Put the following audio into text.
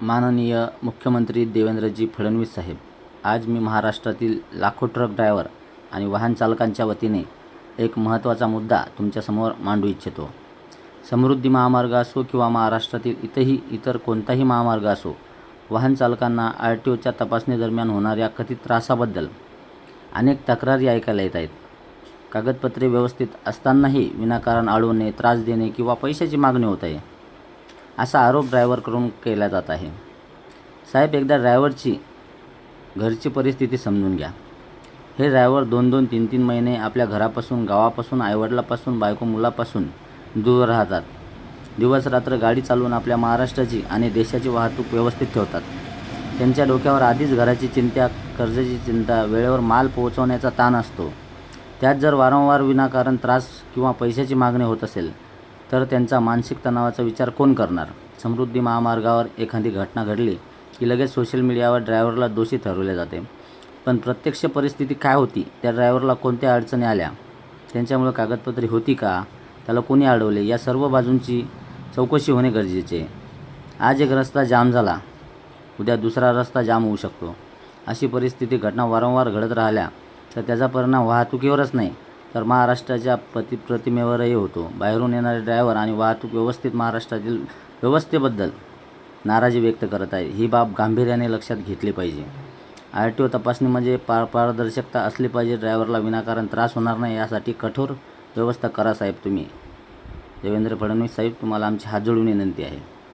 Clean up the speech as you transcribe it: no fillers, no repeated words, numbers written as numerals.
माननीय मुख्यमंत्री देवेंद्रजी फडणवीस साहेब, आज मी महाराष्ट्रातील लाखो ट्रक ड्रायव्हर आणि वाहन चालकांच्या वतीने एक महत्त्वाचा मुद्दा तुमच्यासमोर मांडू इच्छितो. समृद्धी महामार्ग असो किंवा महाराष्ट्रातील इतर कोणताही महामार्ग असो, वाहन चालकांना RTOच्या तपासणीदरम्यान होणाऱ्या कथित त्रासाबद्दल अनेक तक्रारी ऐकायला येत आहेत. कागदपत्रे व्यवस्थित असतानाही विनाकारण अडवणे, त्रास देणे किंवा पैशाची मागणी होत आहे, असा आरोप ड्रायव्हरकडून केला जात आहे. साहेब, एकदा ड्रायव्हरची घरची परिस्थिती समजून घ्या. हे ड्रायव्हर 2-2, 3-3 महिने आपल्या घरापासून, गावापासून, आईवडिलापासून, बायको मुलापासून दूर राहतात. दिवस रात्र गाडी चालवून आपल्या महाराष्ट्राची आणि देशाची वाहतूक व्यवस्थित ठेवतात. त्यांच्या डोक्यावर आधीच घराची चिंता, कर्जाची चिंता, वेळेवर माल पोहोचवण्याचा ताण असतो. त्यात जर वारंवार विनाकारण त्रास किंवा पैशाची मागणी होत असेल तर त्यांचा मानसिक तणावाचा विचार कोण करणार? समृद्धी महामार्गावर एखादी घटना घडली की लगेच सोशल मीडियावर ड्रायव्हरला दोषी ठरवले जाते. पण प्रत्यक्ष परिस्थिती काय होती? त्या ड्रायव्हरला कोणत्या अडचणी आल्या? त्यांच्यामुळे कागदपत्रे होती का? त्याला कोणी अडवले? या सर्व बाजूंची चौकशी होणे गरजेचे आहे. आज एक रस्ता जाम झाला, उद्या दुसरा रस्ता जाम होऊ शकतो. अशी घटना वारंवार घडत राहिल्या तर त्याचा परिणाम वाहतुकीवरच नाही तर महाराष्ट्राच्या प्रतिमेवरही होतो. बाहेरून येणारे ड्रायव्हर आणि वाहतूक महाराष्ट्रातील व्यवस्थेबद्दल नाराजी व्यक्त करत आहेत. ही बाब गांभीर्याने लक्षात घेतली पाहिजे. RTO तपासणी म्हणजे पारदर्शकता असली पाहिजे. ड्रायव्हरला विनाकारण त्रास होणार नाही यासाठी कठोर व्यवस्था करा साहेब तुम्ही. देवेंद्र फडणवीस साहेब, तुम्हाला आमची हात जोडून विनंती आहे.